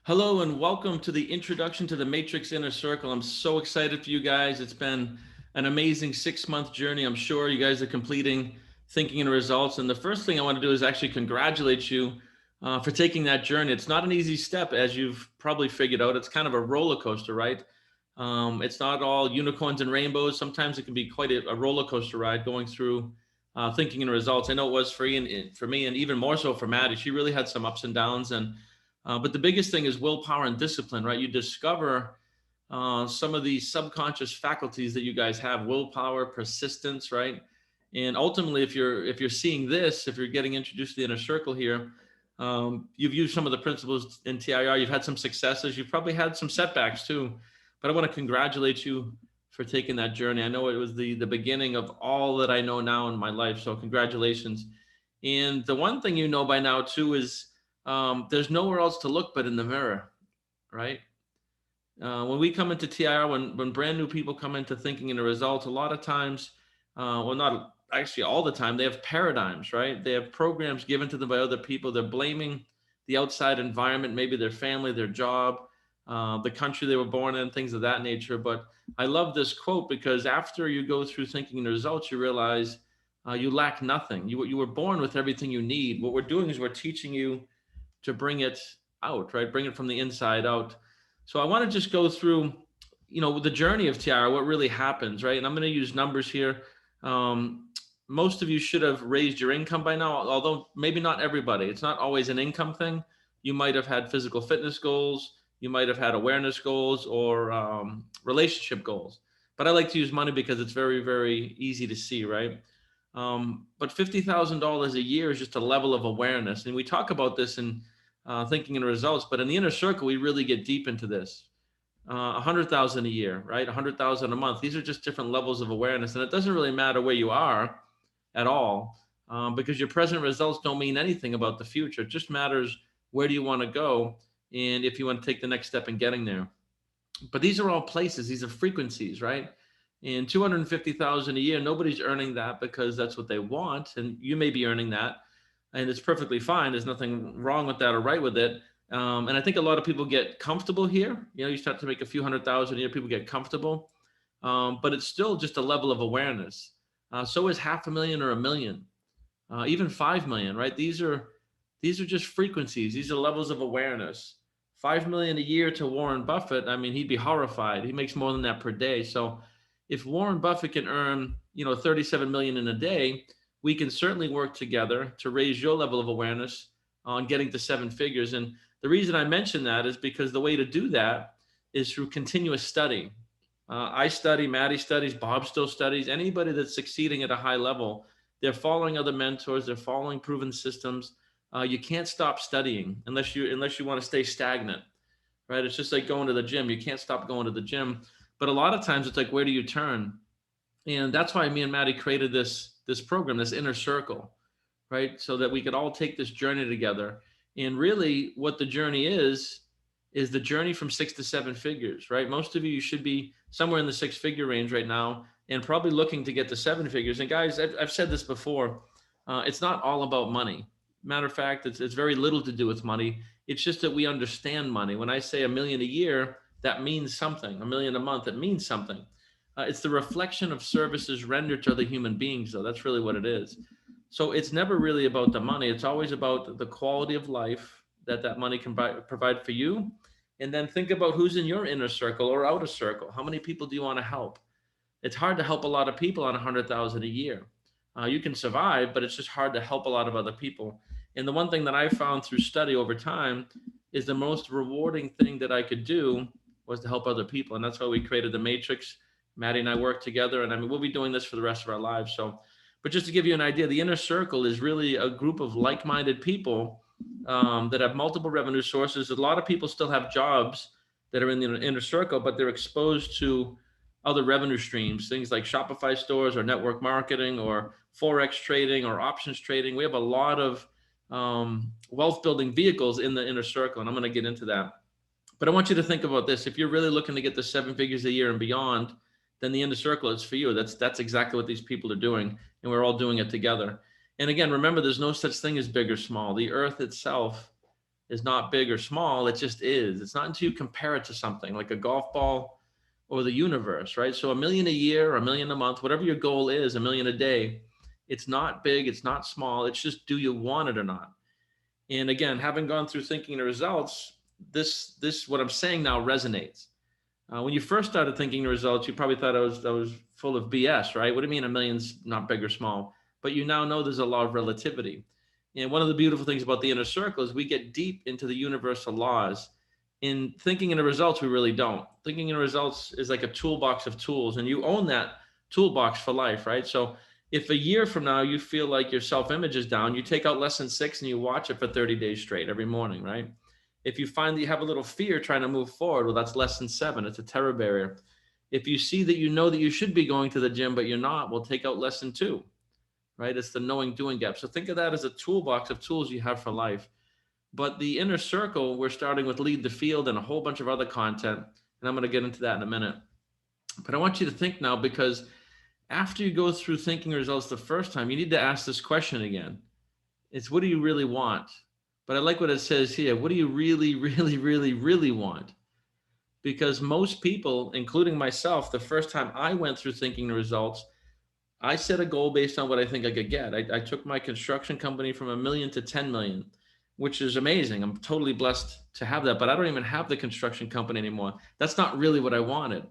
Hello and welcome to the introduction to the Matrix Inner Circle. I'm so excited for you guys. It's been an amazing 6-month journey. I'm sure you guys are completing thinking and results. And the first thing I want to do is actually congratulate you for taking that journey. It's not an easy step, as you've probably figured out. It's kind of a roller coaster, right? It's not all unicorns and rainbows. Sometimes it can be quite a roller coaster ride going through thinking and results. I know it was for me, and even more so for Maddie. She really had some ups and downs, but the biggest thing is willpower and discipline, right? You discover some of these subconscious faculties that you guys have: willpower, persistence, right? And ultimately, if you're seeing this, if you're getting introduced to the inner circle here, you've used some of the principles in TIR. You've had some successes. You've probably had some setbacks too. But I want to congratulate you for taking that journey. I know it was the beginning of all that I know now in my life. So congratulations. And the one thing you know by now too is there's nowhere else to look but in the mirror, right? When we come into TIR, when brand new people come into thinking and the results, a lot of times, well, not actually all the time, they have paradigms, right? They have programs given to them by other people. They're blaming the outside environment, maybe their family, their job, the country they were born in, things of that nature. But I love this quote because after you go through thinking and results, you realize you lack nothing. You were born with everything you need. What we're doing is we're teaching you to bring it out, right? Bring it from the inside out. So I want to just go through, the journey of Tiara, what really happens, right? And I'm going to use numbers here. Most of you should have raised your income by now, although maybe not everybody. It's not always an income thing. You might have had physical fitness goals. You might have had awareness goals or relationship goals. But I like to use money because it's very, very easy to see, right? But $50,000 a year is just a level of awareness. And we talk about this in thinking and results, but in the inner circle, we really get deep into this. 100,000 a year, right? 100,000 a month. These are just different levels of awareness. And it doesn't really matter where you are at all, because your present results don't mean anything about the future. It just matters where do you want to go and if you want to take the next step in getting there. But these are all places, these are frequencies, right? And 250,000 a year, nobody's earning that because that's what they want. And you may be earning that. And it's perfectly fine. There's nothing wrong with that or right with it. And I think a lot of people get comfortable here. You start to make a few 100,000 a year, people get comfortable. But it's still just a level of awareness. So is 500,000 or 1,000,000, even 5 million, right? These are just frequencies. These are levels of awareness. 5 million a year to Warren Buffett. I mean, he'd be horrified. He makes more than that per day. So if Warren Buffett can earn, 37 million in a day, we can certainly work together to raise your level of awareness on getting to 7 figures. And the reason I mention that is because the way to do that is through continuous study. I study, Maddie studies, Bob still studies. Anybody that's succeeding at a high level, they're following other mentors, they're following proven systems. You can't stop studying unless you want to stay stagnant, right? It's just like going to the gym. You can't stop going to the gym. But a lot of times it's like, where do you turn? And that's why me and Maddie created this program, this inner circle, right? So that we could all take this journey together. And really what the journey is the journey from 6 to 7 figures, right? Most of you should be somewhere in the 6-figure range right now and probably looking to get to 7 figures. And guys, I've said this before, it's not all about money. Matter of fact, it's very little to do with money. It's just that we understand money. When I say 1 million a year, that means something. 1 million a month, it means something. It's the reflection of services rendered to other human beings, though. That's really what it is. So it's never really about the money. It's always about the quality of life that money can provide for you. And then think about who's in your inner circle or outer circle. How many people do you want to help? It's hard to help a lot of people on 100,000 a year. You can survive, but it's just hard to help a lot of other people. And the one thing that I found through study over time is the most rewarding thing that I could do was to help other people. And that's why we created the Matrix. Maddie and I work together, and I mean, we'll be doing this for the rest of our lives. So, but just to give you an idea, the inner circle is really a group of like-minded people that have multiple revenue sources. A lot of people still have jobs that are in the inner circle, but they're exposed to other revenue streams, things like Shopify stores or network marketing or Forex trading or options trading. We have a lot of wealth building vehicles in the inner circle, and I'm going to get into that. But I want you to think about this. If you're really looking to get to 7 figures a year and beyond, then the inner circle is for you. That's exactly what these people are doing, and we're all doing it together. And again, remember, there's no such thing as big or small. The earth itself is not big or small. It just is. It's not until you compare it to something like a golf ball or the universe, right? So $1 million a year or $1 million a month, whatever your goal is, $1 million a day, it's not big, it's not small. It's just, do you want it or not? And again, having gone through thinking the results, this what I'm saying now resonates. When you first started thinking the results, you probably thought I was full of BS, right? What do you mean $1 million's not big or small? But you now know there's a law of relativity. And one of the beautiful things about the inner circle is we get deep into the universal laws. In thinking in the results, we really don't. Thinking in the results is like a toolbox of tools, and you own that toolbox for life, right? So if a year from now you feel like your self-image is down, you take out lesson 6 and you watch it for 30 days straight every morning, right? If you find that you have a little fear trying to move forward, well, that's lesson 7. It's a terror barrier. If you see that you know that you should be going to the gym, but you're not, well, take out lesson 2, right? It's the knowing doing gap. So think of that as a toolbox of tools you have for life. But the inner circle, we're starting with lead the field and a whole bunch of other content. And I'm going to get into that in a minute. But I want you to think now, because after you go through thinking results the first time, you need to ask this question again. It's, what do you really want? But I like what it says here. What do you really, really, really, really want? Because most people, including myself, the first time I went through thinking the results, I set a goal based on what I think I could get. I took my construction company from $1 million to 10 million, which is amazing. I'm totally blessed to have that, but I don't even have the construction company anymore. That's not really what I wanted.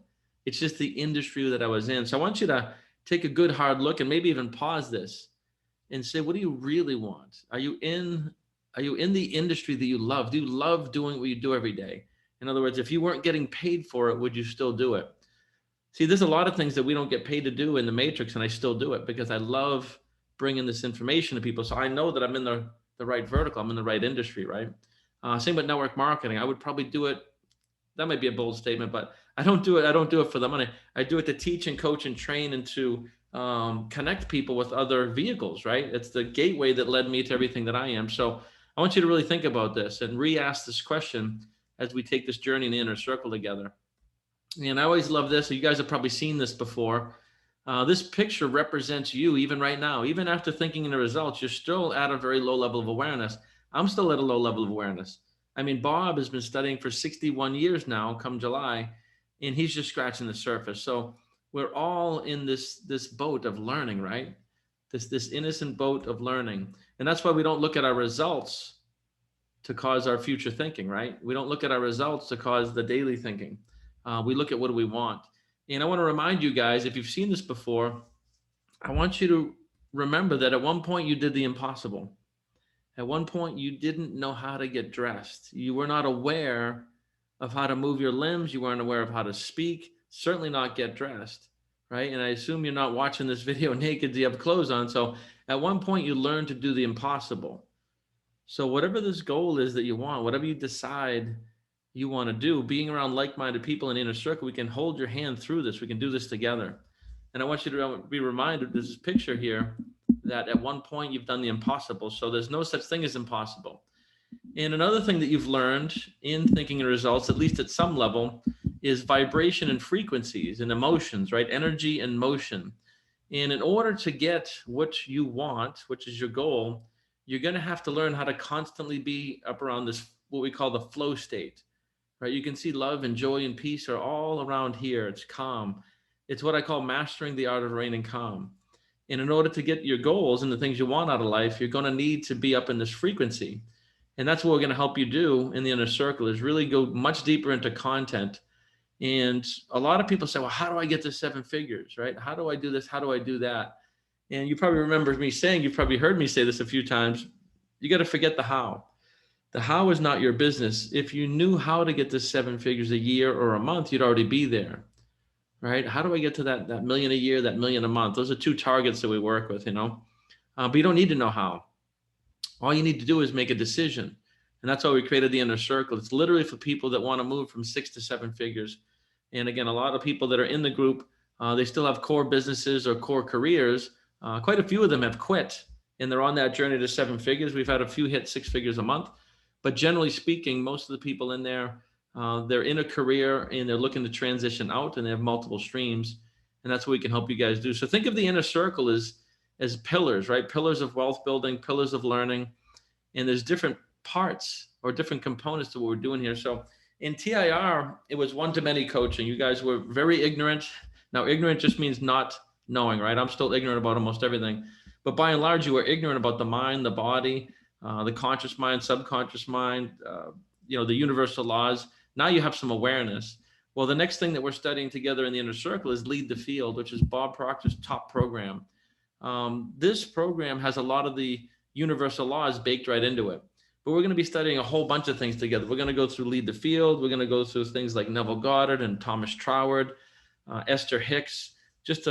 It's just the industry that I was in. So I want you to take a good hard look and maybe even pause this and say, what do you really want? Are you in the industry that you love? Do you love doing what you do every day? In other words, if you weren't getting paid for it, would you still do it? See, there's a lot of things that we don't get paid to do in the matrix, and I still do it because I love bringing this information to people. So I know that I'm in the right vertical. I'm in the right industry, right? Same with network marketing. I would probably do it. That might be a bold statement, but I don't do it. I don't do it for the money. I do it to teach and coach and train and to connect people with other vehicles, right? It's the gateway that led me to everything that I am. So I want you to really think about this and re-ask this question as we take this journey in the inner circle together. And I always love this. You guys have probably seen this before. This picture represents you even right now. Even after thinking in the results, you're still at a very low level of awareness. I'm still at a low level of awareness. I mean, Bob has been studying for 61 years now, come July, and he's just scratching the surface. So we're all in this boat of learning, right? This innocent boat of learning. And that's why we don't look at our results to cause our future thinking, right? We don't look at our results to cause the daily thinking. We look at what do we want. And I want to remind you guys, if you've seen this before, I want you to remember that at one point you did the impossible. At one point you didn't know how to get dressed. You were not aware of how to move your limbs. You weren't aware of how to speak, certainly not get dressed, right? And I assume you're not watching this video naked. Do you have clothes on? So at one point you learned to do the impossible. So whatever this goal is that you want, whatever you decide you want to do, being around like-minded people in the inner circle, we can hold your hand through this. We can do this together. And I want you to be reminded, there's this picture here that at one point you've done the impossible. So there's no such thing as impossible. And another thing that you've learned in thinking and results, at least at some level, is vibration and frequencies and emotions, right? Energy and motion. And in order to get what you want, which is your goal, you're going to have to learn how to constantly be up around this, what we call the flow state. Right? You can see love and joy and peace are all around here. It's calm. It's what I call mastering the art of remaining calm. And in order to get your goals and the things you want out of life, you're going to need to be up in this frequency. And that's what we're going to help you do in the inner circle, is really go much deeper into content. And a lot of people say, well, how do I get to 7 figures, right? How do I do this? How do I do that? And you probably remember me saying, you've probably heard me say this a few times, you got to forget the how. The how is not your business. If you knew how to get to 7 figures a year or a month, you'd already be there, right? How do I get to that million a year, that million a month? Those are 2 targets that we work with, but you don't need to know how. All you need to do is make a decision. And that's why we created the inner circle. It's literally for people that want to move from 6 to 7 figures. And again, a lot of people that are in the group, they still have core businesses or core careers. Quite a few of them have quit and they're on that journey to 7 figures. We've had a few hit 6 figures a month. But generally speaking, most of the people in there, they're in a career and they're looking to transition out and they have multiple streams. And that's what we can help you guys do. So think of the inner circle as pillars, right? Pillars of wealth building, pillars of learning. And there's different parts or different components to what we're doing here. So in TIR, it was one-to-many coaching. You guys were very ignorant. Now, ignorant just means not knowing, right? I'm still ignorant about almost everything. But by and large, you were ignorant about the mind, the body, the conscious mind, subconscious mind, the universal laws. Now you have some awareness. Well, the next thing that we're studying together in the inner circle is Lead the Field, which is Bob Proctor's top program. This program has a lot of the universal laws baked right into it. But we're going to be studying a whole bunch of things together. We're going to go through Lead the Field. We're going to go through things like Neville Goddard and Thomas Troward, Esther Hicks, just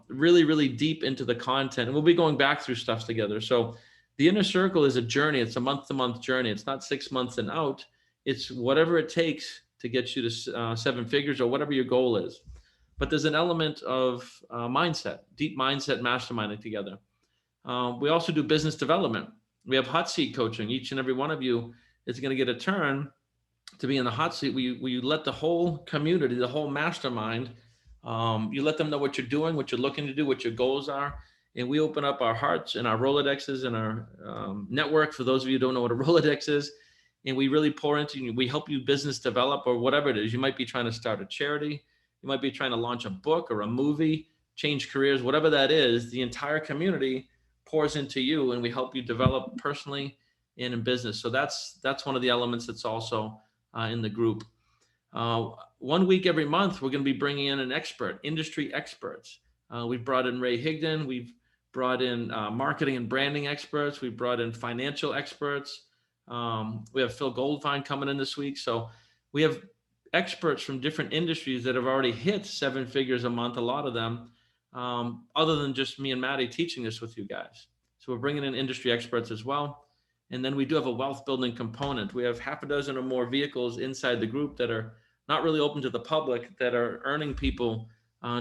really, really deep into the content. And we'll be going back through stuff together. So the inner circle is a journey. It's a month-to-month journey. It's not 6 months and out. It's whatever it takes to get you to 7 figures or whatever your goal is. But there's an element of mindset, deep mindset masterminding together. We also do business development. We have hot seat coaching. Each and every one of you is going to get a turn to be in the hot seat where you let the whole community, the whole mastermind, you let them know what you're doing, what you're looking to do, what your goals are. And we open up our hearts and our Rolodexes and our network. For those of you who don't know what a Rolodex is, and we really pour into you. We help you business develop or whatever it is. You might be trying to start a charity. You might be trying to launch a book or a movie, change careers, whatever that is. The entire community pours into you, and we help you develop personally and in business. So that's one of the elements that's also in the group. 1 week every month, we're going to be bringing in an expert, industry experts. We've brought in Ray Higdon. We've brought in marketing and branding experts. We've brought in financial experts. We have Phil Goldfine coming in this week. So we have experts from different industries that have already hit 7 figures a month, a lot of them, other than just me and Maddie teaching this with you guys. So we're bringing in industry experts as well. And then we do have a wealth building component. We have half a dozen or more vehicles inside the group that are not really open to the public, that are earning people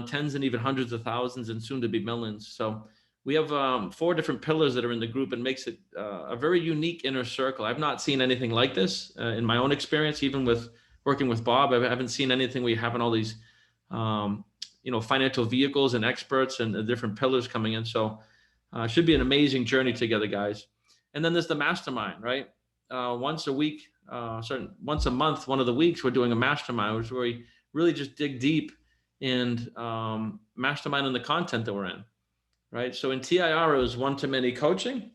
tens and even hundreds of thousands and soon to be millions. So we have 4 different pillars that are in the group, and makes it a very unique inner circle. I've not seen anything like this in my own experience, even with working with Bob. I haven't seen anything where you have all these financial vehicles and experts and the different pillars coming in. So it should be an amazing journey together, guys. And then there's the mastermind, right? Once a week, once a month, one of the weeks, we're doing a mastermind, which is where we really just dig deep and mastermind in the content that we're in, right? So in TIR, it was one-to-many coaching.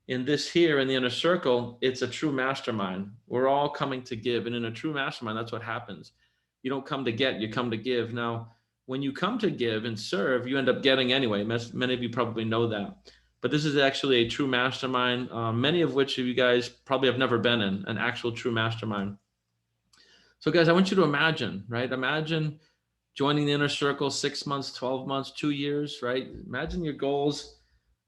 In this here, in the inner circle, it's a true mastermind. We're all coming to give. And in a true mastermind, that's what happens. You don't come to get, you come to give. Now, when you come to give and serve, you end up getting anyway. Many of you probably know that. But this is actually a true mastermind, many of which of you guys probably have never been in an actual true mastermind. So guys, I want you to imagine, right? Imagine joining the inner circle 6 months, 12 months, 2 years, right? Imagine your goals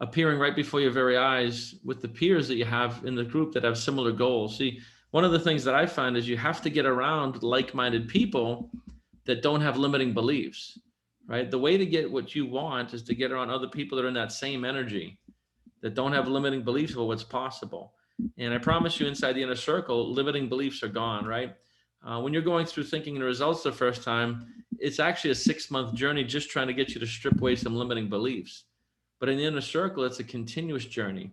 appearing right before your very eyes with the peers that you have in the group that have similar goals. See, one of the things that I find is you have to get around like-minded people that don't have limiting beliefs, right? The way to get what you want is to get around other people that are in that same energy, that don't have limiting beliefs about what's possible. And I promise you, inside the inner circle, limiting beliefs are gone, right? When you're going through thinking and results the first time, it's actually a 6-month journey just trying to get you to strip away some limiting beliefs. But in the inner circle, it's a continuous journey,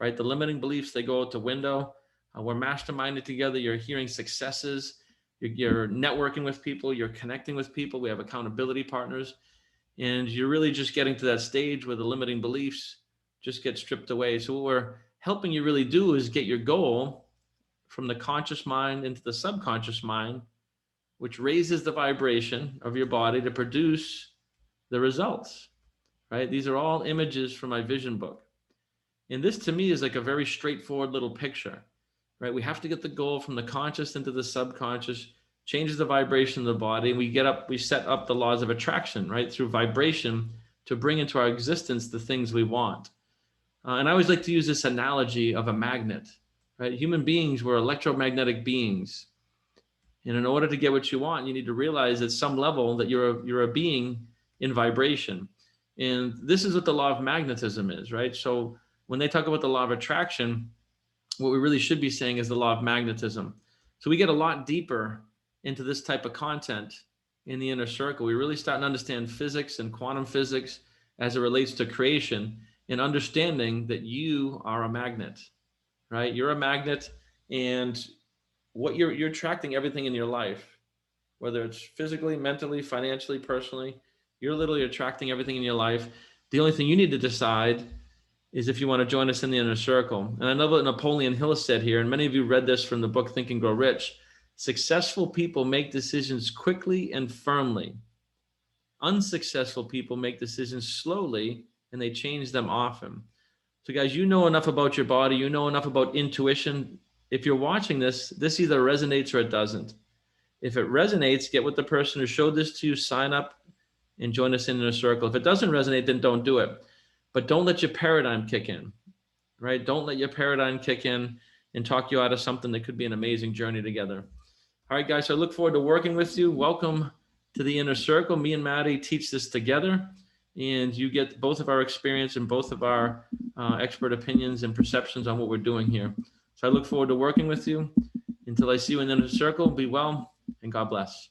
right? The limiting beliefs, they go out the window. We're masterminded together. You're hearing successes. You're networking with people. You're connecting with people. We have accountability partners. And you're really just getting to that stage where the limiting beliefs just get stripped away. So what we're helping you really do is get your goal from the conscious mind into the subconscious mind, which raises the vibration of your body to produce the results. Right? These are all images from my vision book. And this to me is like a very straightforward little picture, right? We have to get the goal from the conscious into the subconscious, changes the vibration of the body. And we set up the laws of attraction, right? Through vibration to bring into our existence the things we want. And I always like to use this analogy of a magnet, right? Human beings were electromagnetic beings. And in order to get what you want, you need to realize at some level that you're a being in vibration. And this is what the law of magnetism is, right? So when they talk about the law of attraction, what we really should be saying is the law of magnetism. So we get a lot deeper into this type of content in the inner circle. We really start to understand physics and quantum physics as it relates to creation, and understanding that you are a magnet, right? You're a magnet, And what you're attracting everything in your life, whether it's physically, mentally, financially, personally, you're literally attracting everything in your life. The only thing you need to decide is if you want to join us in the inner circle. And I know what Napoleon Hill said here, and many of you read this from the book Think and Grow Rich. Successful people make decisions quickly and firmly. Unsuccessful people make decisions slowly and they change them often. So guys, you know enough about your body, you know enough about intuition. If you're watching this either resonates or it doesn't. If it resonates, get with the person who showed this to you, sign up and join us in a circle. If it doesn't resonate, then don't do it. But don't let your paradigm kick in, right? Don't let your paradigm kick in and talk you out of something that could be an amazing journey together. All right, guys, so I look forward to working with you. Welcome to the inner circle. Me and Maddie teach this together, and you get both of our experience and both of our expert opinions and perceptions on what we're doing here. So I look forward to working with you. Until I see you in the inner circle, be well and God bless.